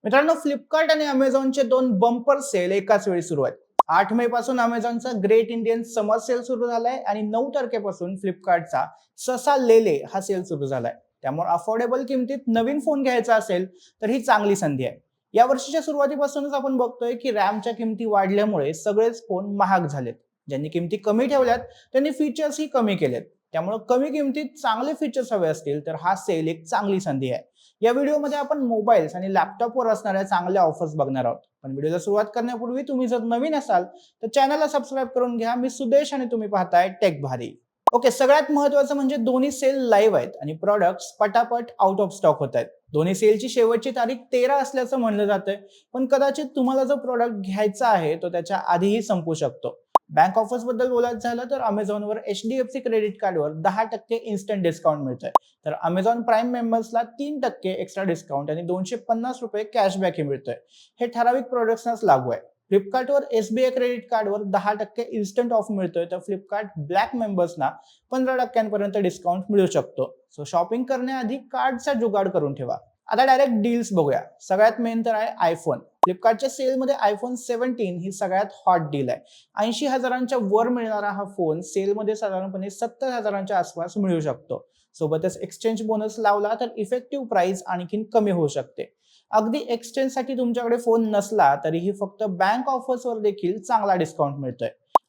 मित्रांनो, फ्लिपकार्ट आणि अमेझॉनचे दोन बंपर सेल एकाच वेळी सुरू आहेत. 8 मे पासून अमेझॉनचा ग्रेट इंडियन समर सेल सुरू झालाय आणि 9 तारखेपासून फ्लिपकार्टचा ससा लेले हा सेल सुरू झालाय. त्यामुळे अफोर्डेबल किमतीत नवीन फोन घ्यायचा असेल तर ही चांगली संधी आहे. या वर्षीच्या सुरुवातीपासूनच आपण बघतोय की रॅमच्या किमती वाढल्यामुळे सगळेच फोन महाग झालेत. ज्यांनी किमती कमी ठेवल्यात त्यांनी फीचर्सही कमी केलेत. त्यामुळे कमी किमतीत चांगले फीचर्स हवे असतील तर हा सेल एक चांगली संधी आहे. या व्हिडिओमध्ये आपण मोबाईल्स आणि लॅपटॉपवर असणाऱ्या चांगल्या ऑफर्स बघणार आहोत. पण व्हिडिओला सुरुवात करण्यापूर्वी तुम्ही जर नवीन असाल तर चॅनलला सबस्क्राईब करून घ्या. मी सुदेश आणि तुम्ही पाहताय टेक भारी. ओके, सगळ्यात महत्त्वाचं म्हणजे दोन्ही सेल लाईव्ह आहेत आणि प्रॉडक्ट्स पटापट आउट ऑफ स्टॉक होत आहेत. दोन्ही सेलची शेवटची तारीख 13 असल्याचं म्हणलं जातंय, पण कदाचित तुम्हाला जो प्रॉडक्ट घ्यायचा आहे तो त्याच्या आधीही संपू शकतो. बँक ऑफर्स बद्दल बोलायचं झालं तर अमेझॉनवर HDFC क्रेडिट कार्डवर 10% इन्स्टंट डिस्काउंट मिळतोय. तर अमेझॉन प्राईम मेंबर्सला 3% एक्स्ट्रा डिस्काउंट आणि ₹250 कॅशबॅकही मिळतोय. हे ठराविक प्रोडक्ट्सनाच लागू आहे. फ्लिपकार्टवर SBI क्रेडिट कार्डवर 10% इन्स्टंट ऑफ मिळतोय, तर फ्लिपकार्ट ब्लॅक मेंबर्सना 15% डिस्काउंट मिळू शकतो. सो शॉपिंग करण्याआधी कार्डचा जुगाड करून ठेवा. आता डायरेक्ट डील्स बघूया. सगळ्यात मेन तर आहे आयफोन. फ्लिपकार्टच्या सेलमध्ये iPhone 17 ही सगळ्यात हॉट डील आहे. 80,000च्या वर मिळणारा हा फोन सेलमध्ये साधारणपणे 70,000च्या आसपास मिळू शकतो. सोबतच एक्सचेंज बोनस लावला तर इफेक्टिव्ह प्राइस आणखीन कमी होऊ शकते. अगदी एक्सचेंजसाठी तुमच्याकडे फोन नसला तरीही फक्त बँक ऑफर्सवर देखील चांगला डिस्काउंट मिळतोय.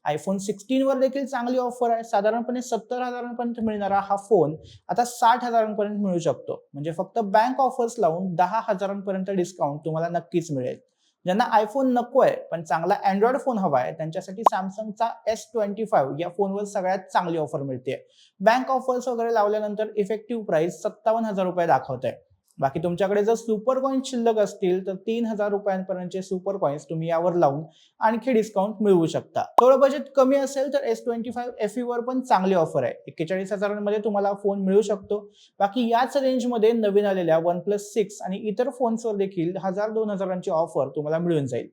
iPhone 16 वर देखील चांगली ऑफर आहे. साधारणपणे 70,000पर्यंत मिळणारा हा फोन आता 60,000पर्यंत मिळू शकतो. म्हणजे फक्त बँक ऑफर्स लावून 10,000पर्यंत डिस्काउंट तुम्हाला नक्कीच मिळेल. ज्यांना आयफोन नको आहे पण चांगला अँड्रॉइड फोन हवा आहे त्यांच्यासाठी सॅमसंगचा S25 या फोनवर सगळ्यात चांगली ऑफर मिळते. बँक ऑफर्स वगैरे लावल्यानंतर इफेक्टिव्ह प्राइस ₹57,000 दाखवत आहे. बाकी तुमच्याकडे जर सुपर कॉइन्स शिल्लक असतील तर ₹3,000पर्यंतचे सुपर कॉइन्स तुम्ही यावर लावून आणखी डिस्काउंट मिळवू शकता. थोडं बजेट कमी असेल तर S25 FE वर पण चांगली ऑफर आहे. 41,000मध्ये तुम्हाला फोन मिळू शकतो. बाकी याच रेंजमध्ये नवीन आलेल्या OnePlus 6 आणि इतर फोन्सवर देखील 1,000-2,000ची ऑफर तुम्हाला मिळून जाईल.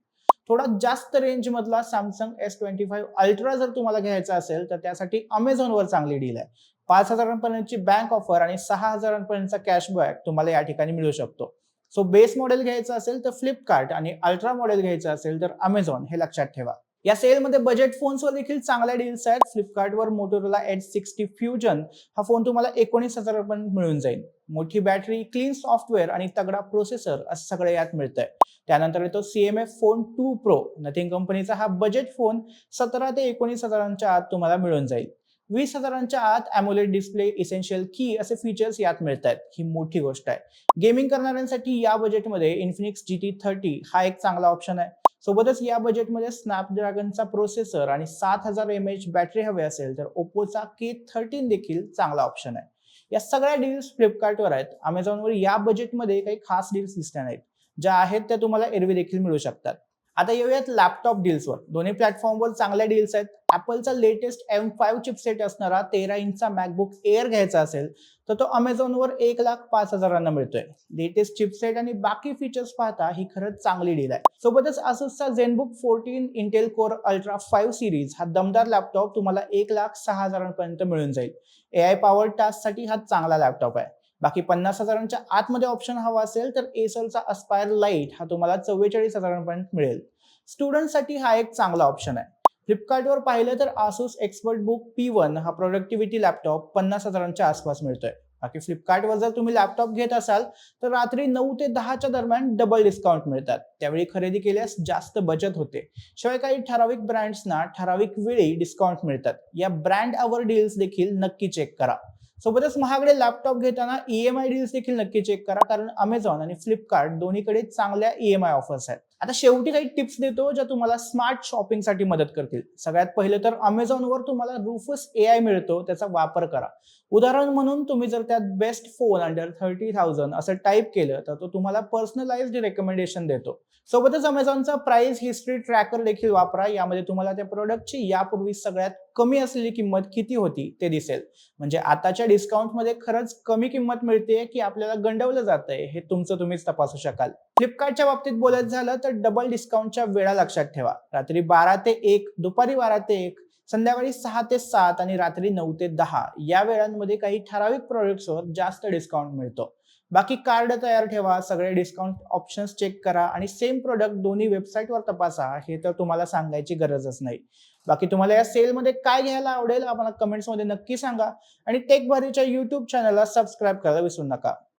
थोडा जास्त रेंज मधला सॅमसंग S25 अल्ट्रा जर तुम्हाला घ्यायचा असेल तर त्यासाठी अमेझॉनवर चांगली डील आहे. 5,000पर्यंतची बँक ऑफर आणि 6,000पर्यंतचा कॅशबॅक तुम्हाला या ठिकाणी मिळू शकतो. सो बेस मॉडेल घ्यायचं असेल तर फ्लिपकार्ट आणि अल्ट्रा मॉडेल घ्यायचं असेल तर अमेझॉन, हे लक्षात ठेवा. या सेलमध्ये बजेट फोन्सवर देखील चांगल्या डील्स आहेत. फ्लिपकार्टवर मोटोरोला एज 60 फ्युजन हा फोन तुम्हाला 19,000पर्यंत मिळून जाईल. मोठी बॅटरी, क्लीन सॉफ्टवेअर आणि तगडा प्रोसेसर असं सगळं यात मिळतंय. त्यानंतर येतो CMF फोन 2 Pro, नथिंग कंपनीचा हा बजेट फोन 17 ते 19,000च्या आत तुम्हाला मिळून जाईल. 20,000च्या आत AMOLED डिस्प्ले, इसेन्शियल की असे फीचर्स यात मिळत आहेत. ही मोठी गोष्ट आहे. गेमिंग करणाऱ्यांसाठी या बजेटमध्ये Infinix GT30 हा एक चांगला ऑप्शन आहे. सोबतच या बजेटमध्ये स्नॅपड्रॅगनचा प्रोसेसर आणि 7000 mAh बॅटरी हवे असेल तर ओप्पोचा K13 देखील चांगला ऑप्शन आहे. या सगळ्या डील्स फ्लिपकार्टवर आहेत. अमेझॉनवर या बजेटमध्ये काही खास डील्स दिसल्या नाहीत. ज्या आहेत त्या तुम्हाला एरवी देखील मिळू शकतात. आता येऊयात लॅपटॉप डील्सवर. दोन्ही प्लॅटफॉर्मवर चांगल्या डील्स आहेत. ॲपलचा लेटेस्ट M5 चिपसेट असणारा 13 इंचचा मॅकबुक एअर घ्यायचा असेल तर तो अमेझॉनवर 1,05,000 मिळतोय. लेटेस्ट चिपसेट आणि बाकी फीचर्स पाहता ही खरंच चांगली डील आहे. सोबतच Asusचा ZenBook 14 Intel core ultra 5 series हा दमदार लॅपटॉप तुम्हाला 1,06,000पर्यंत मिळून जाईल. AI पॉवर टास्कसाठी हा चांगला लॅपटॉप आहे. बाकी 50,000च्या आतमध्ये ऑप्शन हवा असेल तर एसरचा अस्पायर लाईट हा तुम्हाला 44,000पर्यंत मिळेल. स्टुडंटसाठी हा एक चांगला ऑप्शन आहे. फ्लिपकार्टवर पाहिलं तर Asus ExpertBook P1 हा प्रोडक्टिव्हिटी लॅपटॉप 50,000च्या आसपास मिळतोय. बाकी फ्लिपकार्टवर जर तुम्ही लॅपटॉप घेत असाल तर रात्री 9 ते 10च्या दरम्यान डबल डिस्काउंट मिळतात. त्यावेळी खरेदी केल्यास जास्त बचत होते. शिवाय काही ठराविक ब्रँड्सना ठराविक वेळी डिस्काउंट मिळतात. या ब्रँड अवर डील्स देखील नक्की चेक करा. सोबतच महागडे लॅपटॉप घेताना EMI डील्स देखील नक्की चेक करा, कारण अमेझॉन आणि फ्लिपकार्ट दोन्हीकडे चांगल्या EMI ऑफर्स आहेत. आता शेवटी काही टिप्स देतो ज्या तुम्हाला स्मार्ट शॉपिंगसाठी मदत करतील. सगळ्यात पहिलं तर अमेझॉनवर तुम्हाला Rufus AI मिळतो, त्याचा वापर करा. उदाहरण म्हणून तुम्ही जर त्यात बेस्ट फोन अंडर 30,000 असं टाईप केलं तर तो तुम्हाला पर्सनलाइज्ड रेकमेंडेशन देतो. सोबतच अमेझॉनचा प्राइस हिस्ट्री ट्रॅकर देखील वापरा. यामध्ये तुम्हाला त्या प्रोडक्टची यापूर्वी सगळ्यात कमी असलेली किंमत किती होती ते दिसेल. म्हणजे आताच्या डिस्काउंटमध्ये खरंच कमी किंमत मिळते की आपल्याला गंडवलं जातंय हे तुमचं तुम्हीच तपासू शकाल. फ्लिपकार्टच्या बाबतीत बोलायचं झालं तर डबल डिस्काउंटच्या वेळा लक्षात ठेवा. रात्री 12 ते 1, दुपारी 12 ते 1, संध्याकाळी 6 ते 7 आणि रात्री 9 ते 10 या वेळांमध्ये काही ठराविक प्रोडक्ट्सवर जास्त डिस्काउंट मिळतो. बाकी कार्ड तयार ठेवा, सगळे डिस्काउंट ऑप्शन्स चेक करा आणि सेम प्रोडक्ट दोन्ही वेबसाईटवर तपासा, हे तर तुम्हाला सांगायची गरजच नाही. बाकी तुम्हाला या सेलमध्ये काय घ्यायला आवडेल आम्हाला कमेंट्समध्ये नक्की सांगा आणि टेक भारीच्या YouTube चॅनलला सबस्क्राईब करायला विसरू नका.